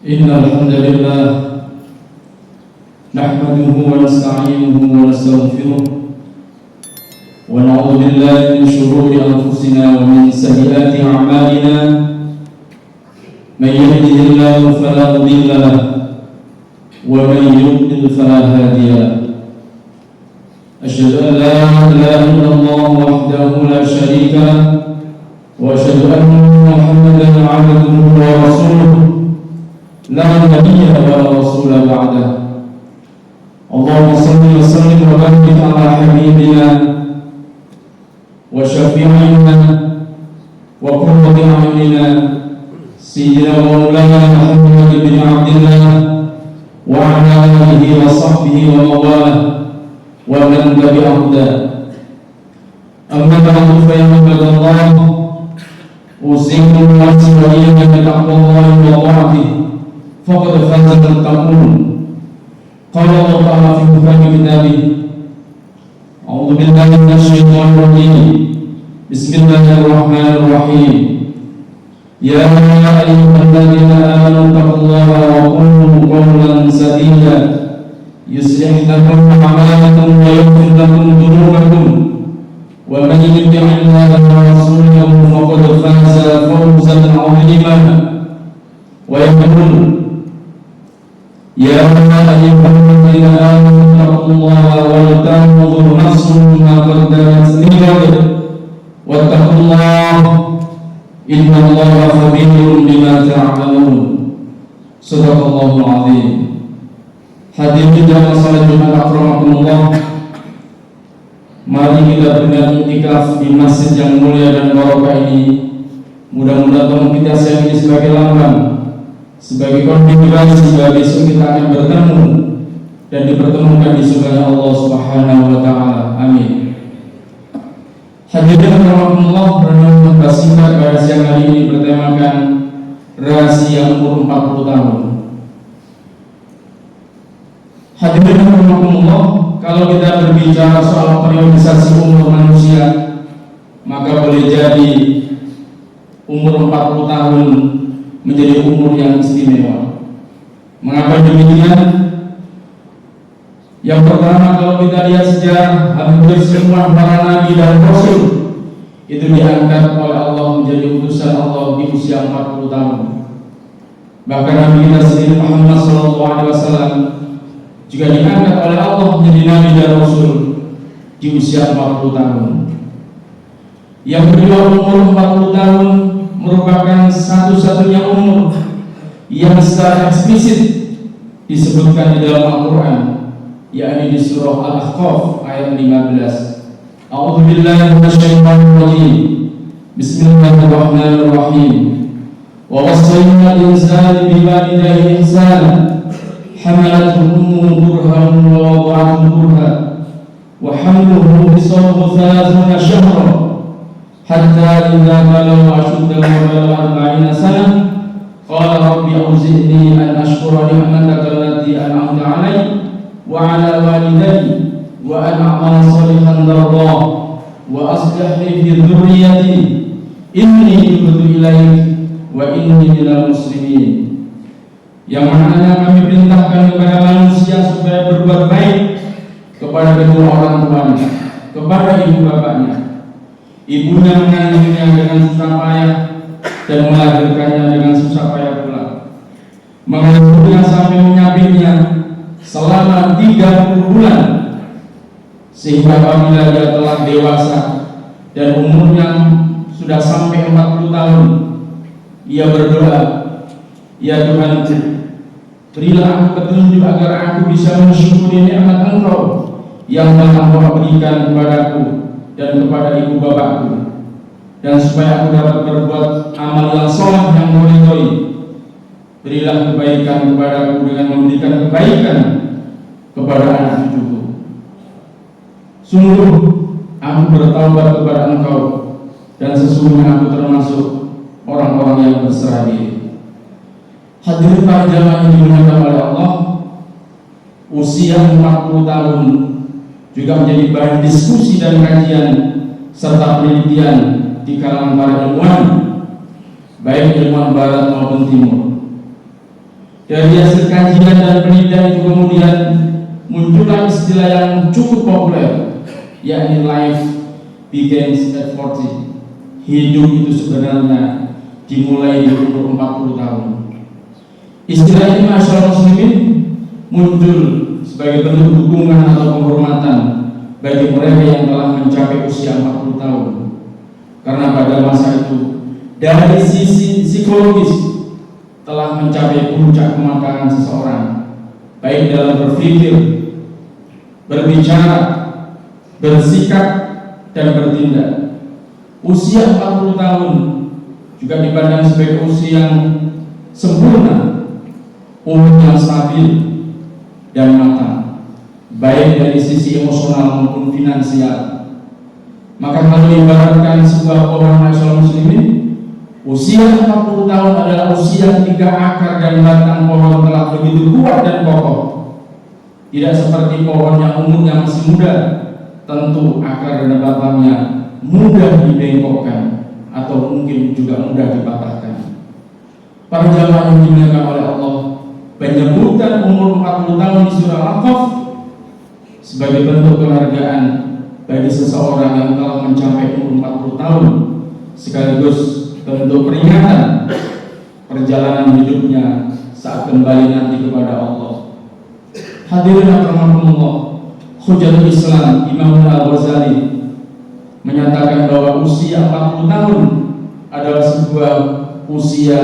إن الحمد لله نحمده ونستعينه ونستغفره ونعوذ بالله من شرور أنفسنا ومن سيئات أعمالنا من يهده الله فلا مضل له ومن يضلل فلا هادي له أشهد أن لا إله إلا الله وحده لا شريك له وأشهد أن محمدا عبده ورسوله لا نبي ولا رسول بعده اللهم صل وسلم وبارك على حبيبنا وشفيعنا وقرة أعيننا سيدنا ومولانا محمد بن عبد الله وعلى آله وصحبه وموالاه ومن تبع هداه أما بعد فيا عباد الله أوصيكم نفسي وإياكم بتقوى الله وطاعته فقد فاز المتقون قال الله تعالى في محكم كتابه أعوذ بالله من الشيطان الرجيم بسم الله الرحمن الرحيم يا أيها الذين آمنوا اتقوا الله وقولوا قولا سديدا يصلح لكم أعمالكم ويغفر لكم ذنوبكم ومن يطع الله ورسوله فقد فاز فوزا عظيما ويقول يا أيها الذين آمنوا اتقوا الله ولتنظر نفس ما قدمت لغد واتقوا الله إن الله خبير بما تعملون صدق الله العظيم. Hadirin jamaah salat Jumat akramakumullah, mari kita berikan iktikaf di masjid yang mulia dan barokah ini. Mudah-mudahan kita siang ini sebagai lambang, sebagai konfirmasi bahwa besok kita akan bertemu dan dipertemukan di surga Allah Subhanahu wa taala. Amin. Hadirin rahimakumullah, renungan singkat pada siang hari ini bertemakan rahasia umur 40 tahun. Hadirin rahimakumullah, kalau kita berbicara soal periodisasi umur manusia, maka boleh jadi umur 40 tahun menjadi umur yang istimewa. Mengapa demikian? Yang pertama, kalau kita lihat sejarah, hampir semua para nabi dan rasul itu diangkat oleh Allah menjadi utusan Allah di usia 40 tahun. Bahkan Nabi kita sendiri Muhammad SAW juga diangkat oleh Allah menjadi nabi dan rasul di usia 40 tahun. Yang kedua, umur 40 tahun merupakan satu-satunya umur yang secara eksplisit disebutkan di dalam Al-Quran, yakni di surah Al-Ahqaf ayat 15. A'udzu billahi minasyaitonir rajim. Bismillahirrahmanirrahim. Wa wassayna al-insana biwalidayhi ihsana. Hamalathu ummuhu kurhan wa wada'athu kurhan. Wa hamluhu fisawhu 30 syahran. Hatta idza balagha ashuddahu wa balagha 40 sanah qala rabbi auzi'ni an ashkura ni'mataka allati an'amta 'alayya wa 'ala walidayya wa an a'mala shalihan tardah wa aslih li fi dhurriyyati inni tubtu ilaik wa inni minal muslimin. Yang mana kami perintahkan kepada manusia supaya berbuat baik kepada kedua orang tuanya, kepada ibu bapaknya. Ibunya mengandungnya dengan susah payah dan melahirkannya dengan susah payah pula, mengandungnya sampai menyapitnya selama 30 bulan, sehingga apabila dia telah dewasa dan umurnya sudah sampai 40 tahun, ia berdoa, ya Tuhanku, berilah aku petunjuk agar aku bisa mensyukuri nikmat Engkau yang telah Engkau berikan kepadaku dan kepada ibu bapakku, dan supaya aku dapat berbuat amal yang saleh yang Engkau ridhoi. Berilah kebaikan kepadaku dengan memberikan kebaikan kepada anak cucuku. Sungguh aku bertaubat kepada Engkau, dan sesungguhnya aku termasuk orang-orang yang berserah diri. Hadirin para jamaah yang dimuliakan oleh Allah, usia 40 tahun juga menjadi bahan diskusi dan kajian serta penelitian di kalangan para ilmuwan, baik ilmuwan barat maupun timur. Dari hasil kajian dan penelitian itu kemudian muncullah istilah yang cukup populer, yakni life begins at 40. Hidup itu sebenarnya dimulai di umur 40 tahun. Istilah ini masyarakat muslimin muncul sebagai bentuk dukungan atau penghormatan bagi mereka yang telah mencapai usia 40 tahun. Karena pada masa itu dari sisi psikologis telah mencapai puncak kematangan seseorang, baik dalam berpikir, berbicara, bersikap, dan bertindak. Usia 40 tahun juga dipandang sebagai usia yang sempurna, umur yang stabil dan matang, baik dari sisi emosional maupun finansial. Maka kalau ibaratkan sebuah pohon nasional muslimin, usia 40 tahun adalah usia ketika akar dan batang pohon telah begitu kuat dan kokoh. Tidak seperti pohon yang umurnya masih muda, tentu akar dan batangnya mudah dibengkokkan atau mungkin juga mudah dipatahkan. Para jamaah yang dimuliakan oleh Allah, penyebutan umur 40 tahun di surah Al-Kahf sebagai bentuk penghargaan bagi seseorang yang telah mencapai umur 40 tahun, sekaligus bentuk peringatan perjalanan hidupnya saat kembali nanti kepada Allah. Hadirin rahimakumullah, Hujjatul Islam Imam Al-Ghazali menyatakan bahwa usia 40 tahun adalah sebuah usia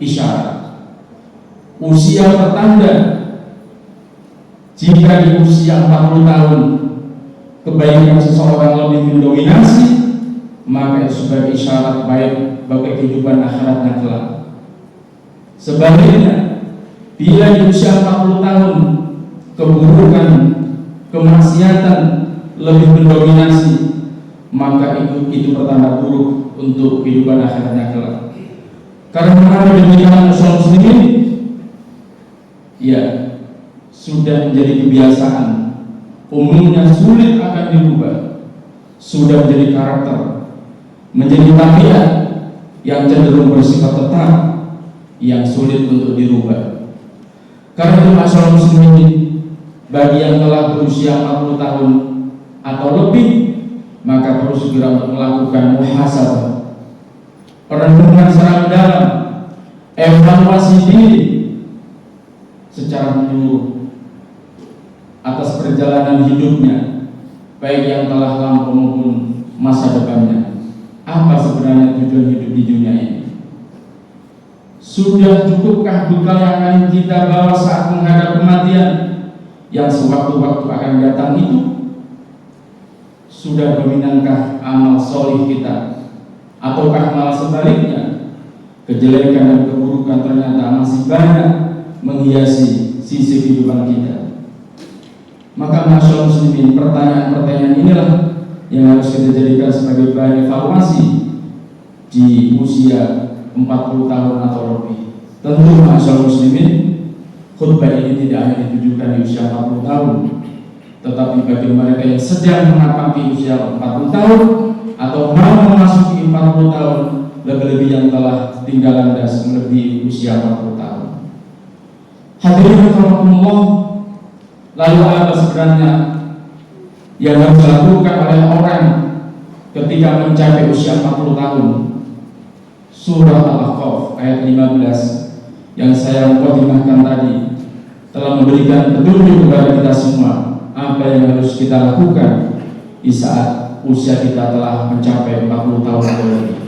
isyarat, usia pertanda. Jika di usia 40 tahun kebaikan seseorang lebih mendominasi, maka itu sebagai isyarat baik bagi kehidupan akhiratnya kelak. Sebaliknya, bila di usia 40 tahun keburukan, kemaksiatan lebih mendominasi, maka itu pertanda buruk untuk kehidupan akhiratnya kelak. Karena demikian muslimin, ya sudah menjadi kebiasaan, umumnya sulit akan dirubah, sudah menjadi karakter, menjadi tabiat yang cenderung bersifat tetap, yang sulit untuk dirubah. Karena itu masyarakat muslimin, bagi yang telah berusia 40 tahun atau lebih, maka perlu segera untuk melakukan muhasabah, perenungan secara mendalam, evaluasi diri secara menyeluruh atas perjalanan hidupnya, baik yang telah lampau maupun masa depannya. Apa sebenarnya tujuan hidup di dunia ini? Sudah cukupkah bekal yang akan kita bawa saat menghadap kematian yang sewaktu-waktu akan datang itu? Sudah dominankah amal solih kita? Ataukah malah sebaliknya, kejelekan dan keburukan ternyata masih banyak menghiasi sisi kehidupan kita? Maka masyaallah muslimin, pertanyaan-pertanyaan inilah yang harus kita jadikan sebagai bahan evaluasi di usia 40 tahun atau lebih. Tentu masyaallah muslimin, khutbah ini tidak hanya ditujukan di usia 40 tahun, tetapi bagi mereka yang sedang menapaki usia 40 tahun atau mau memasuki 40 tahun, lebih-lebih yang telah tinggal landas melebihi usia 40 tahun. Hadirin rahimakumullah, lalu apa sebenarnya yang harus dilakukan oleh orang ketika mencapai usia 40 tahun? Surah Al-Kahf ayat 15 yang saya mukadimahkan tadi telah memberikan petunjuk kepada kita semua apa yang harus kita lakukan di saat usia kita telah mencapai 40 tahun atau lebih.